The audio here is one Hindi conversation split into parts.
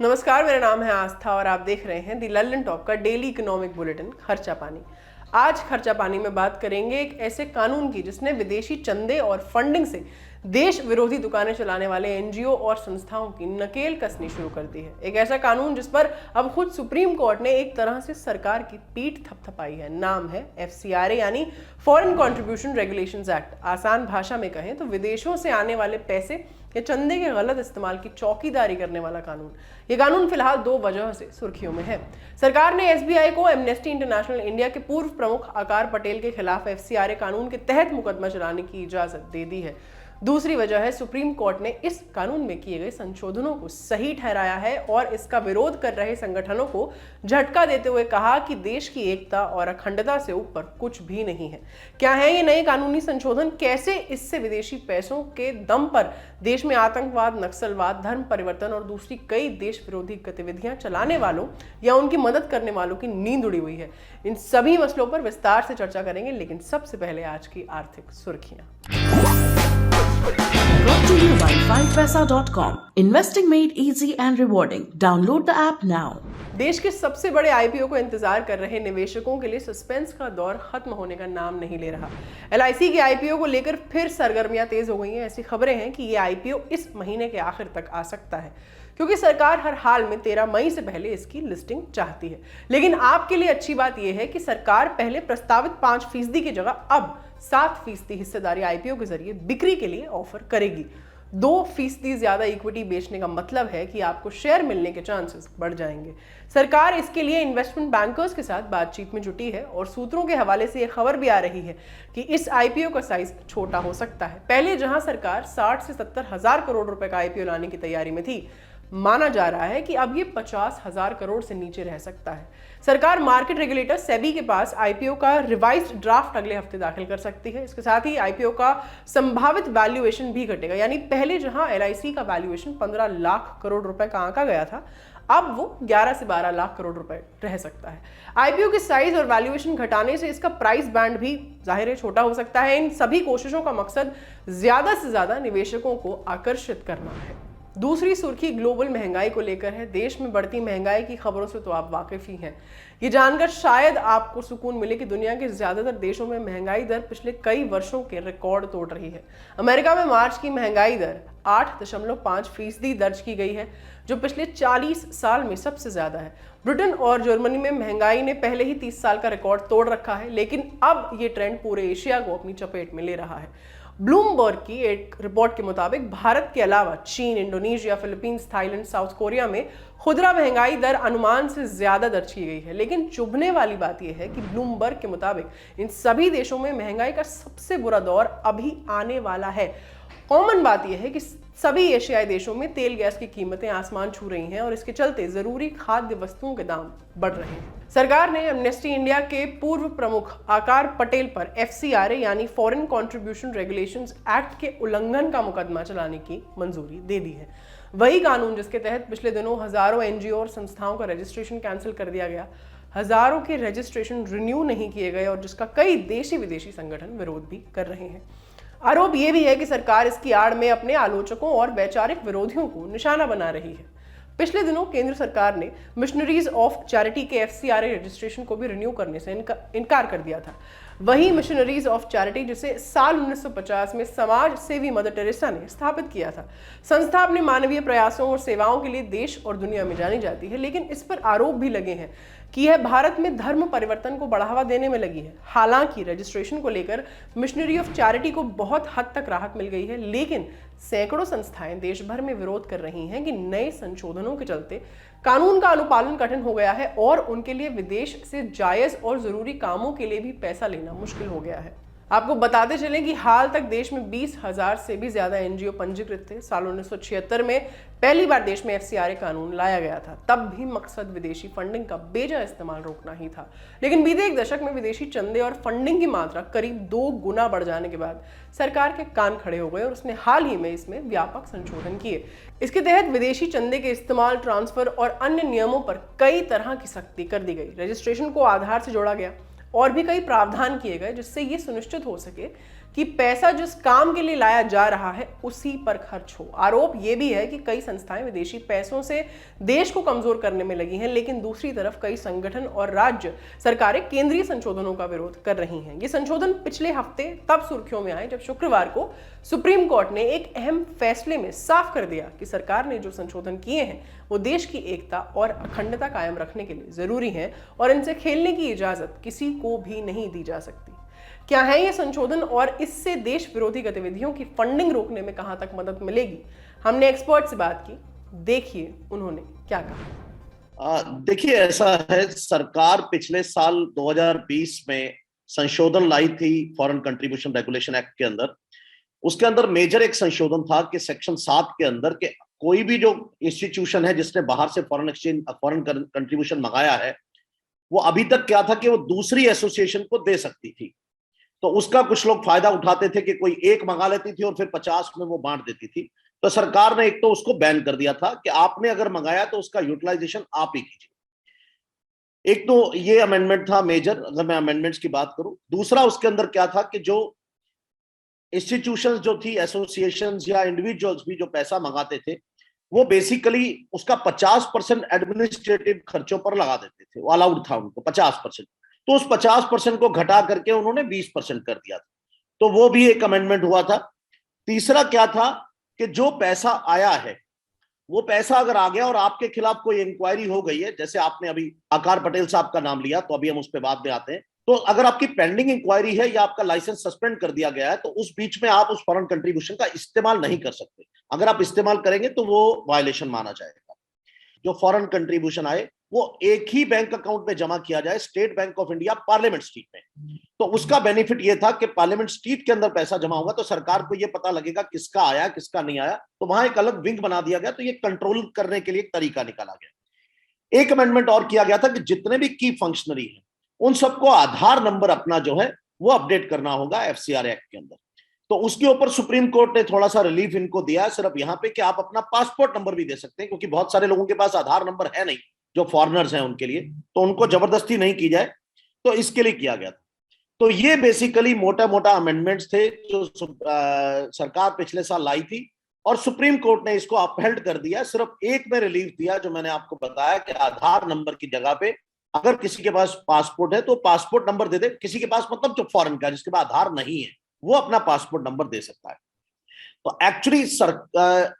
नमस्कार, मेरा नाम है आस्था और आप देख रहे हैं दी लल्लन टॉप का डेली इकोनॉमिक बुलेटिन खर्चा पानी। आज खर्चा पानी में बात करेंगे एक ऐसे कानून की जिसने विदेशी चंदे और फंडिंग से देश विरोधी दुकानें चलाने वाले एनजीओ और संस्थाओं की नकेल कसनी शुरू कर दी है। एक ऐसा कानून जिस पर अब खुद सुप्रीम कोर्ट ने एक तरह से सरकार की पीठ थपथपाई है। नाम है FCRA यानी फॉरेन कंट्रीब्यूशन रेगुलेशंस एक्ट। आसान भाषा में कहें तो विदेशों से आने वाले पैसे या चंदे के गलत इस्तेमाल की चौकीदारी करने वाला कानून। ये कानून फिलहाल दो वजह से सुर्खियों में है। सरकार ने SBI को एमनेस्टी इंटरनेशनल इंडिया के पूर्व प्रमुख आकार पटेल के खिलाफ FCRA कानून के तहत मुकदमा चलाने की इजाजत दे दी है। दूसरी वजह है सुप्रीम कोर्ट ने इस कानून में किए गए संशोधनों को सही ठहराया है और इसका विरोध कर रहे संगठनों को झटका देते हुए कहा कि देश की एकता और अखंडता से ऊपर कुछ भी नहीं है। क्या है ये नए कानूनी संशोधन? कैसे इससे विदेशी पैसों के दम पर देश में आतंकवाद, नक्सलवाद, धर्म परिवर्तन और दूसरी कई देश विरोधी गतिविधियां चलाने वालों या उनकी मदद करने वालों की नींद उड़ी हुई है? इन सभी मसलों पर विस्तार से चर्चा करेंगे, लेकिन सबसे पहले आज की आर्थिक सुर्खियां। Brought to you by 5paisa.com. Investing made easy and rewarding. Download the app now. देश के सबसे बड़े IPO को इंतजार कर रहे निवेशकों के लिए सस्पेंस का दौर खत्म होने का नाम नहीं ले रहा। LIC के IPO को लेकर फिर सरगर्मियां तेज हो गई हैं। ऐसी खबरें हैं कि ये IPO इस महीने के आखिर तक आ सकता है, क्योंकि सरकार हर हाल में 13 मई से पहले इसकी लिस्टिंग चाहती है। लेकिन आपके लिए अच्छी बात यह है कि सरकार पहले प्रस्तावित 5% की जगह अब 7% हिस्सेदारी IPO के जरिए बिक्री के लिए ऑफर करेगी। 2% ज्यादा इक्विटी बेचने का मतलब है कि आपको शेयर मिलने के चांसेस बढ़ जाएंगे। सरकार इसके लिए इन्वेस्टमेंट बैंकर्स के साथ बातचीत में जुटी है और सूत्रों के हवाले से यह खबर भी आ रही है कि इस IPO का साइज छोटा हो सकता है। पहले जहां सरकार 60 से 70 हजार करोड़ रुपए का IPO लाने की तैयारी में थी, माना जा रहा है कि अब ये 50,000 करोड़ से नीचे रह सकता है। सरकार मार्केट रेगुलेटर सेबी के पास IPO का रिवाइज्ड ड्राफ्ट अगले हफ्ते दाखिल कर सकती है। इसके साथ ही IPO का संभावित वैल्यूएशन भी घटेगा, यानी पहले जहां LIC का वैल्यूएशन 15 लाख करोड़ रुपए का आंका गया था, अब वो 11 से 12 लाख करोड़ रुपए रह सकता है। IPO के साइज और वैल्यूएशन घटाने से इसका प्राइस बैंड भी जाहिर है छोटा हो सकता है। इन सभी कोशिशों का मकसद ज्यादा से ज्यादा निवेशकों को आकर्षित करना है। दूसरी सुर्खी ग्लोबल महंगाई को लेकर है। देश में बढ़ती महंगाई की खबरों से तो आप वाकिफ ही हैं। ये जानकर शायद आपको सुकून मिले कि दुनिया के ज्यादातर देशों में महंगाई दर पिछले कई वर्षों के रिकॉर्ड तोड़ रही है। अमेरिका में मार्च की महंगाई दर 8.5% दर्ज की गई है, जो पिछले 40 साल में सबसे ज्यादा है। ब्रिटेन और जर्मनी में महंगाई ने पहले ही 30 साल का रिकॉर्ड तोड़ रखा है, लेकिन अब ये ट्रेंड पूरे एशिया को अपनी चपेट में ले रहा है। ब्लूमबर्ग की एक रिपोर्ट के मुताबिक भारत के अलावा चीन, Indonesia, Philippines, Thailand, south Korea में खुदरा महंगाई दर अनुमान से ज्यादा दर्ज की गई है। लेकिन चुभने वाली बात यह है कि ब्लूमबर्ग के मुताबिक इन सभी देशों में महंगाई का सबसे बुरा दौर अभी आने वाला है। कॉमन बात यह है कि सभी एशियाई देशों में तेल गैस की कीमतें आसमान छू रही हैं और इसके चलते जरूरी खाद्य वस्तुओं के दाम बढ़ रहे हैं। सरकार ने एमनेस्टी इंडिया के पूर्व प्रमुख आकार पटेल पर FCRA यानी फॉरेन कंट्रीब्यूशन रेगुलेशंस एक्ट के उल्लंघन का मुकदमा चलाने की मंजूरी दे दी है। वही कानून जिसके तहत पिछले दिनों हजारों NGO और संस्थाओं का रजिस्ट्रेशन कैंसिल कर दिया गया, हजारों के रजिस्ट्रेशन रिन्यू नहीं किए गए और जिसका कई देशी विदेशी संगठन विरोध भी कर रहे हैं। आरोप यह भी है कि सरकार इसकी आड़ में अपने आलोचकों और वैचारिक विरोधियों को निशाना बना रही है। पिछले दिनों केंद्र सरकार ने मिशनरीज ऑफ चैरिटी के FCRA रजिस्ट्रेशन को भी रिन्यू करने से इनकार कर दिया था। वही मिशनरीज ऑफ चैरिटी, जिसे साल 1950 में समाज सेवी मदर टेरेसा ने स्थापित किया था, संस्था अपने मानवीय प्रयासों और सेवाओं के लिए देश और दुनिया में जानी जाती है। लेकिन इस पर आरोप भी लगे हैं कि यह भारत में धर्म परिवर्तन को बढ़ावा देने में लगी है। हालांकि रजिस्ट्रेशन को लेकर मिशनरी ऑफ चैरिटी को बहुत हद तक राहत मिल गई है, लेकिन सैकड़ों संस्थाएं देश भर में विरोध कर रही हैं कि नए संशोधनों के चलते कानून का अनुपालन कठिन हो गया है और उनके लिए विदेश से जायज और जरूरी कामों के लिए भी पैसा लेना मुश्किल हो गया है। आपको बताते चलें कि हाल तक देश में 20,000 से भी ज्यादा NGO पंजीकृत थे। साल 1976 में पहली बार देश में FCRA कानून लाया गया था। तब भी मकसद विदेशी फंडिंग का बेजा इस्तेमाल रोकना ही था। लेकिन बीते एक दशक में विदेशी चंदे और फंडिंग की मात्रा करीब 2 गुना बढ़ जाने के बाद सरकार के कान खड़े हो गए और उसने हाल ही में इसमें व्यापक संशोधन किए। इसके तहत विदेशी चंदे के इस्तेमाल, ट्रांसफर और अन्य नियमों पर कई तरह की सख्ती कर दी गई। रजिस्ट्रेशन को आधार से जोड़ा गया और भी कई प्रावधान किए गए जिससे ये सुनिश्चित हो सके कि पैसा जिस काम के लिए लाया जा रहा है उसी पर खर्च हो। आरोप यह भी है कि कई संस्थाएं विदेशी पैसों से देश को कमजोर करने में लगी हैं, लेकिन दूसरी तरफ कई संगठन और राज्य सरकारें केंद्रीय संशोधनों का विरोध कर रही हैं। ये संशोधन पिछले हफ्ते तब सुर्खियों में आए जब शुक्रवार को सुप्रीम कोर्ट ने एक अहम फैसले में साफ कर दिया कि सरकार ने जो संशोधन किए हैं वो देश की एकता और अखंडता कायम रखने के लिए जरूरी हैं और इनसे खेलने की इजाजत किसी को भी नहीं दी जा सकती। क्या है ये संशोधन और इससे देश विरोधी गतिविधियों की फंडिंग रोकने में कहां तक मदद मिलेगी? हमने एक्सपर्ट से बात की, देखिए उन्होंने क्या कहा। देखिए, ऐसा है, सरकार पिछले साल 2020 में संशोधन लाई थी फॉरेन कंट्रीब्यूशन रेगुलेशन एक्ट के अंदर। उसके अंदर मेजर एक संशोधन था कि सेक्शन 7 के अंदर के कोई भी जो इंस्टीट्यूशन है जिसने बाहर से फॉरेन कंट्रीब्यूशन मंगाया है, वो अभी तक क्या था कि वो दूसरी एसोसिएशन को दे सकती थी। तो उसका कुछ लोग फायदा उठाते थे कि कोई एक मंगा लेती थी और फिर 50 में वो बांट देती थी। तो सरकार ने एक तो उसको बैन कर दिया था कि आपने अगर मंगाया तो उसका यूटिलाइजेशन आप ही कीजिए। एक तो ये अमेंडमेंट था मेजर, अगर मैं अमेंडमेंट्स की बात करूं। दूसरा उसके अंदर क्या था कि जो इंस्टीट्यूशंस जो थी, एसोसिएशंस या इंडिविजुअल्स भी जो पैसा मंगाते थे, वो बेसिकली उसका 50% एडमिनिस्ट्रेटिव खर्चों पर लगा देते थे। वो अलाउड था उनको 50%। तो उस 50% को घटा करके उन्होंने 20% कर दिया था। तो वो भी एक अमेंडमेंट हुआ था। तीसरा क्या था कि जो पैसा आया है, वो पैसा अगर आ गया और आपके खिलाफ कोई इंक्वायरी हो गई है, जैसे आपने अभी आकार पटेल साहब का नाम लिया, तो अभी हम उस पर बाद में आते हैं। तो अगर आपकी पेंडिंग इंक्वायरी है या आपका लाइसेंस सस्पेंड कर दिया गया है, तो उस बीच में आप उस फॉरेन कंट्रीब्यूशन का इस्तेमाल नहीं कर सकते। अगर आप इस्तेमाल करेंगे तो वो वायलेशन माना जाएगा। जो फॉरेन कंट्रीब्यूशन आए वो एक ही बैंक अकाउंट में जमा किया जाए, state bank of India parliament street में। तो उसका बेनिफिट ये था कि पार्लियामेंट स्ट्रीट के अंदर पैसा जमा होगा तो सरकार को ये पता लगेगा किसका आया किसका नहीं आया। तो वहां एक अलग विंग बना दिया गया। तो ये कंट्रोल करने के लिए एक तरीका निकाला गया। एक अमेंडमेंट और किया गया था कि जितने भी की फंक्शनरी है उन सबको आधार नंबर अपना जो है वो अपडेट करना होगा एफसीआर एक्ट के अंदर। तो उसके ऊपर सुप्रीम कोर्ट ने थोड़ा सा रिलीफ इनको दिया है, सिर्फ यहाँ पे कि आप अपना पासपोर्ट नंबर भी दे सकते हैं, क्योंकि बहुत सारे लोगों के पास आधार नंबर है नहीं जो फॉरेनर्स हैं उनके लिए, तो उनको जबरदस्ती नहीं की जाए, तो इसके लिए किया गया था। तो ये बेसिकली मोटा मोटा अमेंडमेंट्स थे जो सरकार पिछले साल लाई थी और सुप्रीम कोर्ट ने इसको अपहेल्ड कर दिया। सिर्फ एक में रिलीफ दिया जो मैंने आपको बताया कि आधार नंबर की जगह पे अगर किसी के पास पासपोर्ट है तो पासपोर्ट नंबर दे दे। किसी के पास मतलब जो फॉरेन का जिसके पास आधार नहीं है वो अपना पासपोर्ट नंबर दे सकता है। तो एक्चुअली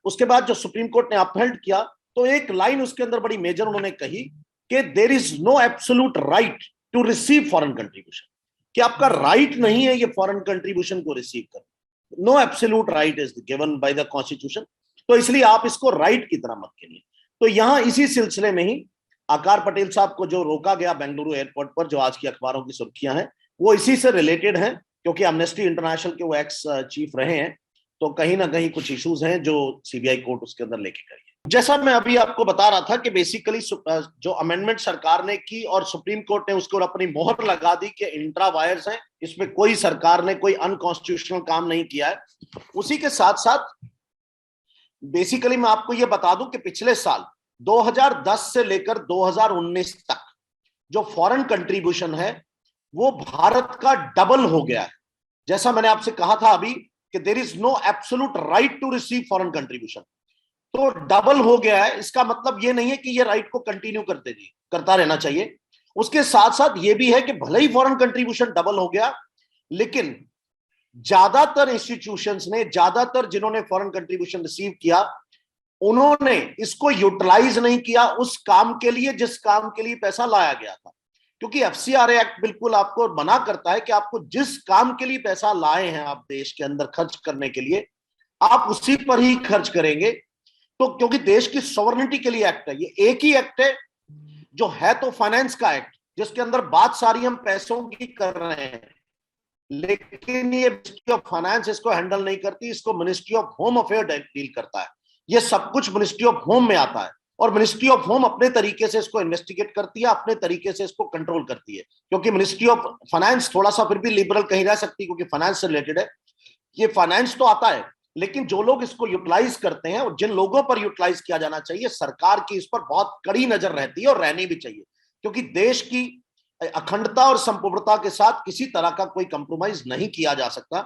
उसके बाद जो सुप्रीम कोर्ट ने अपहेल्ड किया तो एक लाइन उसके अंदर बड़ी मेजर उन्होंने कही कि there is no absolute right to receive foreign contribution, कि आपका राइट नहीं है ये फॉरेन कंट्रीब्यूशन को रिसीव करना। No absolute right is given by the constitution. तो इसलिए आप इसको राइट की तरह मत गिनिए। तो यहां इसी सिलसिले में ही आकार पटेल साहब को जो रोका गया बेंगलुरु एयरपोर्ट पर, जो आज की अखबारों की सुर्खियां हैं, वो इसी से रिलेटेड हैं, क्योंकि एमनेस्टी इंटरनेशनल के वो एक्स चीफ रहे हैं। तो कहीं ना कहीं कुछ इश्यूज हैं जो सीबीआई कोर्ट उसके अंदर लेके गई है। जैसा मैं अभी आपको बता रहा था कि बेसिकली जो अमेंडमेंट सरकार ने की और सुप्रीम कोर्ट ने उसको अपनी मोहर लगा दी कि इंट्रा वायर्स हैं, इसमें कोई सरकार ने कोई अनकॉन्स्टिट्यूशनल काम नहीं किया है। उसी के साथ साथ बेसिकली मैं आपको यह बता दूं कि पिछले साल 2010 से लेकर 2019 तक जो फॉरेन कंट्रीब्यूशन है वो भारत का डबल हो गया है। जैसा मैंने आपसे कहा था अभी कि there is no absolute right to receive foreign contribution, तो डबल हो गया है। इसका मतलब ये नहीं है कि ये राइट को कंटिन्यू करता रहना चाहिए। उसके साथ साथ ये भी है कि भले ही फॉरेन कंट्रीब्यूशन डबल हो गया, लेकिन ज्यादातर इंस्टीट्यूशंस ने, ज्यादातर जिन्होंने फॉरेन कंट्रीब्यूशन रिसीव किया, उन्होंने इसको यूटिलाइज नहीं किया उस काम के लिए जिस काम के लिए पैसा लाया गया था। क्योंकि एफसीआर एक्ट बिल्कुल आपको मना करता है कि आपको जिस काम के लिए पैसा लाए हैं आप देश के अंदर खर्च करने के लिए, आप उसी पर ही खर्च करेंगे। तो क्योंकि देश की सॉवरेनिटी के लिए एक्ट है, ये एक ही एक्ट है जो है तो फाइनेंस का एक्ट, जिसके अंदर बात सारी हम पैसों की कर रहे हैं, लेकिन ये मिनिस्ट्री ऑफ फाइनेंस इसको हैंडल नहीं करती, इसको ministry of home affair deal करता है। ये सब कुछ मिनिस्ट्री ऑफ होम में आता है और मिनिस्ट्री ऑफ होम अपने तरीके से इसको इन्वेस्टिगेट करती है, अपने तरीके से इसको कंट्रोल करती है। क्योंकि मिनिस्ट्री ऑफ फाइनेंस थोड़ा सा फिर भी लिबरल कहीं रह सकती है, क्योंकि फाइनेंस से रिलेटेड है। ये फाइनेंस तो आता है, लेकिन जो लोग इसको यूटिलाइज करते हैं और जिन लोगों पर यूटिलाइज किया जाना चाहिए, सरकार की इस पर बहुत कड़ी नजर रहती है और रहनी भी चाहिए। क्योंकि देश की अखंडता और संप्रभुता के साथ किसी तरह का कोई कंप्रोमाइज नहीं किया जा सकता।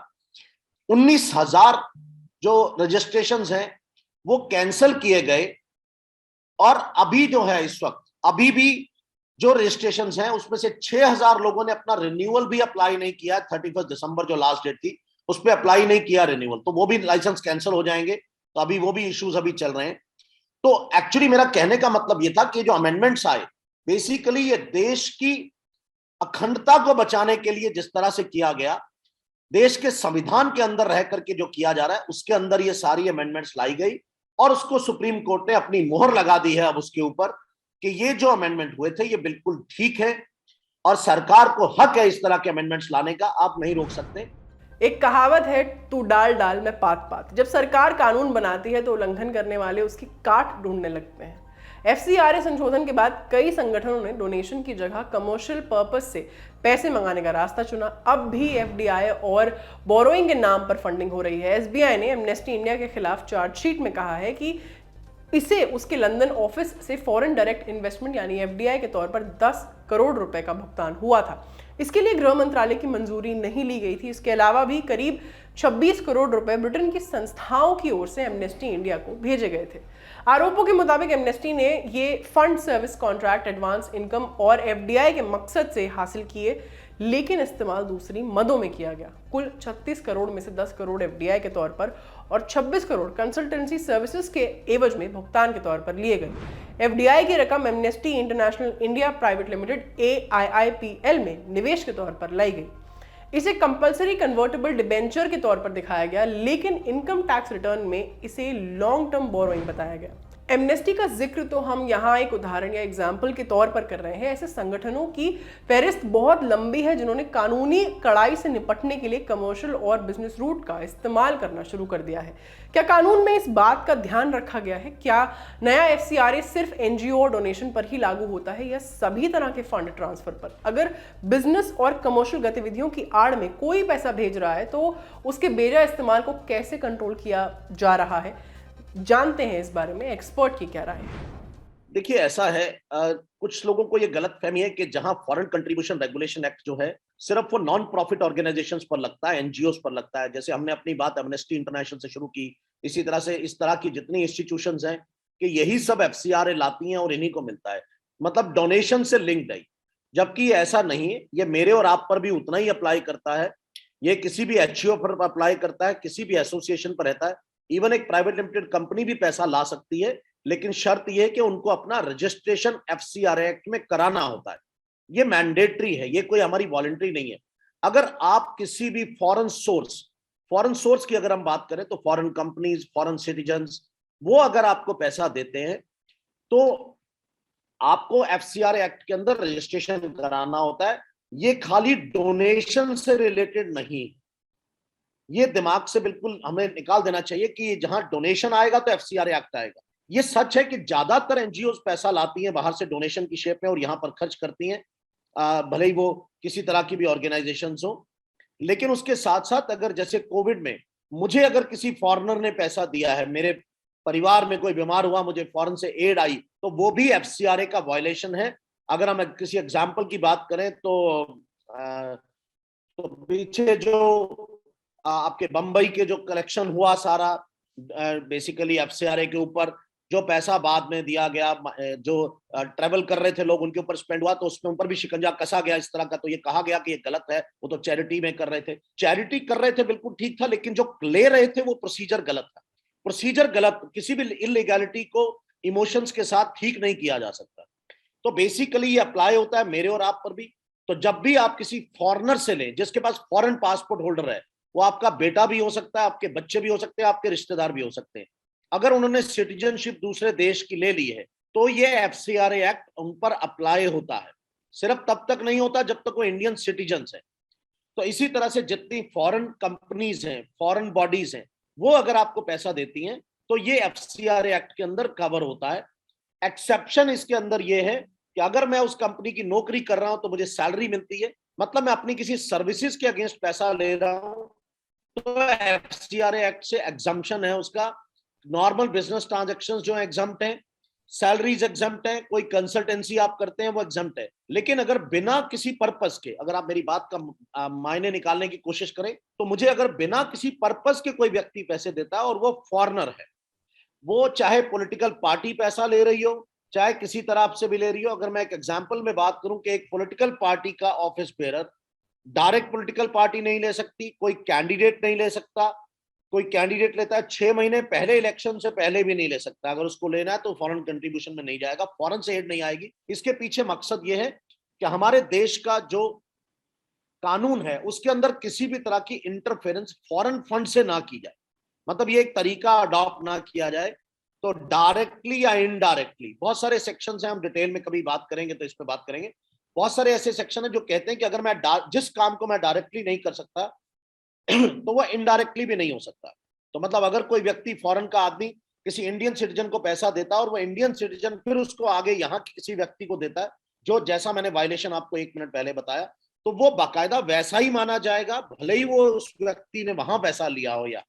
19,000 जो रजिस्ट्रेशंस हैं वो कैंसिल किए गए, और अभी जो है इस वक्त अभी भी जो रजिस्ट्रेशंस हैं उसमें से 6,000 लोगों ने अपना रिन्यूअल भी अप्लाई नहीं किया। 31 दिसंबर जो लास्ट डेट थी उस पर अप्लाई नहीं किया रिन्यूअल, तो वो भी लाइसेंस कैंसिल हो जाएंगे। तो अभी वो भी इश्यूज अभी चल रहे हैं। तो एक्चुअली मेरा कहने का मतलब ये था कि जो अमेंडमेंट्स आए बेसिकली ये देश की अखंडता को बचाने के लिए जिस तरह से किया गया, देश के संविधान के अंदर रह करके जो किया जा रहा है उसके अंदर ये सारी अमेंडमेंट्स लाई गई, और उसको सुप्रीम कोर्ट ने अपनी मोहर लगा दी है अब उसके ऊपर कि ये जो अमेंडमेंट हुए थे ये बिल्कुल ठीक है, और सरकार को हक है इस तरह के अमेंडमेंट्स लाने का, आप नहीं रोक सकते। एक कहावत है, तू डाल डाल मैं पात पात। जब सरकार कानून बनाती है तो उल्लंघन करने वाले उसकी काट ढूंढने लगते हैं। एफसीआरए संशोधन के बाद कई संगठनों ने डोनेशन की जगह कमर्शियल पर्पस से पैसे मंगाने का रास्ता चुना। अब भी एफडीआई और बोरोइंग के नाम पर फंडिंग हो रही है। एसबीआई ने एमनेस्टी इंडिया के खिलाफ चार्जशीट में कहा है कि इसे उसके लंदन ऑफिस से फॉरेन डायरेक्ट इन्वेस्टमेंट यानी एफडीआई के तौर पर 10 करोड़ रुपए का भुगतान हुआ था। इसके लिए गृह मंत्रालय की मंजूरी नहीं ली गई थी। इसके अलावा भी करीब 26 करोड़ रुपए ब्रिटेन की संस्थाओं की ओर से एमनेस्टी इंडिया को भेजे गए थे। आरोपों के मुताबिक एमनेस्टी ने ये fund service contract advance income और एफडीआई के मकसद से हासिल किए, लेकिन इस्तेमाल दूसरी मदों में किया गया। कुल 36 करोड़ में से 10 करोड़ एफडीआई के तौर पर और 26 करोड़ कंसल्टेंसी सर्विसेज के एवज में भुगतान के तौर पर लिए गए। एफडीआई की रकम amnesty international India private limited AIIPL में निवेश के तौर पर लाई गई। इसे कंपलसरी कन्वर्टेबल डिबेंचर के तौर पर दिखाया गया, लेकिन इनकम टैक्स रिटर्न में इसे लॉन्ग टर्म बोरोइंग बताया गया। एमनेस्टी का जिक्र तो हम यहाँ एक उदाहरण या एग्जाम्पल के तौर पर कर रहे हैं। ऐसे संगठनों की फहरिस्त बहुत लंबी है जिन्होंने कानूनी कड़ाई से निपटने के लिए कमर्शियल और बिजनेस रूट का इस्तेमाल करना शुरू कर दिया है। क्या कानून में इस बात का ध्यान रखा गया है? क्या नया एफसीआरए सिर्फ एनजीओ और डोनेशन पर ही लागू होता है या सभी तरह के फंड ट्रांसफर पर? अगर बिजनेस और कमर्शियल गतिविधियों की आड़ में कोई पैसा भेज रहा है तो उसके बेजा इस्तेमाल को कैसे कंट्रोल किया जा रहा है? जानते हैं इस बारे में एक्सपर्ट की क्या राय है। देखिए ऐसा है, कुछ लोगों को ये गलत फहमी है कि जहां फॉरेन कंट्रीब्यूशन रेगुलेशन एक्ट जो है सिर्फ वो नॉन प्रॉफिट ऑर्गेनाइजेशंस पर लगता है, एनजीओ पर लगता है। जैसे हमने अपनी बात एमनेस्टी इंटरनेशनल से शुरू की, इसी तरह से इस तरह की जितनी इंस्टीट्यूशंस हैं कि यही सब एफसीआरए लाती हैं और इन्हीं को मिलता है, मतलब डोनेशन से लिंक्ड है। जबकि ऐसा नहीं है, ये मेरे और आप पर भी उतना ही अप्लाई करता है, ये किसी भी एचईओ पर अप्लाई करता है, किसी भी एसोसिएशन पर रहता है। इवन एक प्राइवेट लिमिटेड कंपनी भी पैसा ला सकती है, लेकिन शर्त यह है कि उनको अपना रजिस्ट्रेशन एफसीआरए एक्ट में कराना होता है। ये मैंडेटरी है, ये कोई हमारी वॉलंटरी नहीं है। अगर आप किसी भी फॉरेन सोर्स की अगर हम बात करें तो फॉरेन कंपनीज, फॉरेन सिटीजन्स, वो अगर आपको पैसा देते हैं तो आपको एफसीआरए एक्ट के अंदर रजिस्ट्रेशन कराना होता है। ये खाली डोनेशन से रिलेटेड नहीं, ये दिमाग से बिल्कुल हमें निकाल देना चाहिए कि जहां डोनेशन आएगा तो एफसीआरए एक्ट आएगा। ये सच है कि ज्यादातर एनजीओ पैसा लाती हैं बाहर से डोनेशन की शेप में और यहां पर खर्च करती हैं, भले ही वो किसी तरह की भी ऑर्गेनाइजेशन हो। लेकिन उसके साथ साथ अगर जैसे कोविड में मुझे अगर किसी फॉरेनर ने पैसा दिया है, मेरे परिवार में कोई बीमार हुआ, मुझे फॉरेन से एड आई, तो वो भी एफसीआरए का वायलेशन है। अगर हम किसी एग्जाम्पल की बात करें तो पीछे जो आपके बंबई के जो कलेक्शन हुआ सारा बेसिकली एफसीआरए के ऊपर, जो पैसा बाद में दिया गया, जो ट्रेवल कर रहे थे लोग उनके ऊपर स्पेंड हुआ, तो उसमें ऊपर भी शिकंजा कसा गया इस तरह का। तो ये कहा गया कि ये गलत है, वो तो चैरिटी में कर रहे थे। चैरिटी कर रहे थे बिल्कुल ठीक था, लेकिन जो ले रहे थे वो प्रोसीजर गलत था। प्रोसीजर गलत, किसी भी इलीगैलिटी को इमोशंस के साथ ठीक नहीं किया जा सकता। तो बेसिकली ये अप्लाई होता है मेरे और आप पर भी। तो जब भी आप किसी फॉरेनर से लें जिसके पास फॉरेन पासपोर्ट होल्डर है, वो आपका बेटा भी हो सकता है, आपके बच्चे भी हो सकते हैं, आपके रिश्तेदार भी हो सकते हैं, अगर उन्होंने सिटीजनशिप दूसरे देश की ले ली है तो ये एफसीआरए एक्ट उन पर अप्लाई होता है। सिर्फ तब तक नहीं होता जब तक वो इंडियन सिटीजन्स हैं। तो इसी तरह से जितनी फॉरेन कंपनीज हैं, फॉरेन बॉडीज हैं, वो अगर आपको पैसा देती हैं तो ये एफसीआरए एक्ट के अंदर कवर होता है। एक्सेप्शन इसके अंदर ये है कि अगर मैं उस कंपनी की नौकरी कर रहा हूं तो मुझे सैलरी मिलती है, मतलब मैं अपनी किसी सर्विसेज के अगेंस्ट पैसा ले रहा हूं, तो एफसीआरए एक्ट से एग्जम्पशन है उसका। नॉर्मल बिजनेस ट्रांजैक्शंस जो एग्जम्प्ट हैं, सैलरीज एग्जम्प्ट है, कोई कंसल्टेंसी आप करते हैं वो एग्जम्प्ट है। लेकिन अगर बिना किसी पर्पस के, अगर आप मेरी बात का मायने निकालने की कोशिश करें, तो मुझे अगर बिना किसी पर्पस के कोई व्यक्ति पैसे देता है और वो फॉरेनर है, वो चाहे पॉलिटिकल पार्टी पैसा ले रही हो, चाहे किसी तरफ से भी ले रही हो। अगर मैं एक एग्जांपल में बात करूं कि एक पॉलिटिकल पार्टी का office bearer direct political party नहीं ले सकती, कोई कैंडिडेट नहीं ले सकता। कोई कैंडिडेट लेता है 6 महीने पहले, इलेक्शन से पहले भी नहीं ले सकता। अगर उसको लेना है तो फॉरेन कंट्रीब्यूशन में नहीं जाएगा, फॉरेन से एड नहीं आएगी। इसके पीछे मकसद ये है कि हमारे देश का जो कानून है उसके अंदर किसी भी तरह की इंटरफेरेंस फॉरेन फंड से ना की जाए, मतलब ये एक तरीका अडॉप्ट ना किया जाए। तो डायरेक्टली या इनडायरेक्टली बहुत सारे सेक्शंस हैं, हम डिटेल में कभी बात करेंगे तो इस पे बात करेंगे। बहुत सारे ऐसे सेक्शन हैं जो कहते हैं कि अगर मैं जिस काम को मैं डायरेक्टली नहीं कर सकता तो वह इनडायरेक्टली भी नहीं हो सकता। तो मतलब अगर कोई व्यक्ति फॉरेन का आदमी किसी इंडियन सिटीजन को पैसा देता है और वह इंडियन सिटीजन फिर उसको आगे यहाँ के किसी व्यक्ति को देता है, जो जैसा मैंने वायलेशन आपको 1 मिनट पहले बताया, तो वो बाकायदा वैसा ही माना जाएगा, भले ही वो उस व्यक्ति ने वहां पैसा लिया हो या।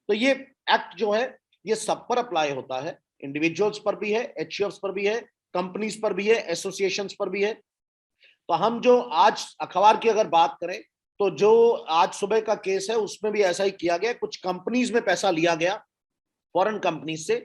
तो ये एक्ट जो है ये सब पर अप्लाई होता है, इंडिविजुअल्स पर भी है, एचयूएफ्स पर भी है, कंपनीज पर भी है, एसोसिएशंस पर भी है। तो हम जो आज अखबार की अगर बात करें तो जो आज सुबह का केस है उसमें भी ऐसा ही किया गया। कुछ कंपनीज में पैसा लिया गया फॉरेन कंपनीज से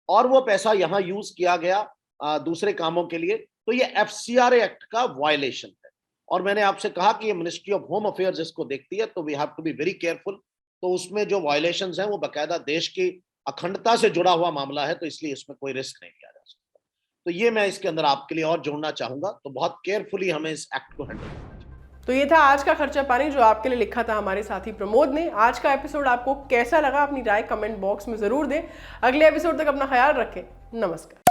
और वो पैसा यहां यूज किया गया दूसरे कामों के लिए। तो ये एफसीआरए एक्ट का वायलेशन है और मैंने आपसे कहा कि ये मिनिस्ट्री ऑफ होम अफेयर्स इसको देखती है, तो we have to be very careful. तो उसमें जो वायलेशंस हैं वो बाकायदा देश की अखंडता से जुड़ा हुआ मामला है, तो इसलिए इसमें कोई रिस्क नहीं लिया जा सकता। तो ये मैं इसके अंदर आपके लिए और जोड़ना चाहूंगा, तो बहुत केयरफुली हमें इस एक्ट को हैंडल करना चाहिए। तो ये था आज का खर्चा पानी जो आपके लिए लिखा था हमारे साथी प्रमोद ने। आज का एपिसोड आपको कैसा लगा अपनी राय कमेंट बॉक्स में जरूर दें। अगले एपिसोड तक अपना ख्याल रखें। नमस्कार।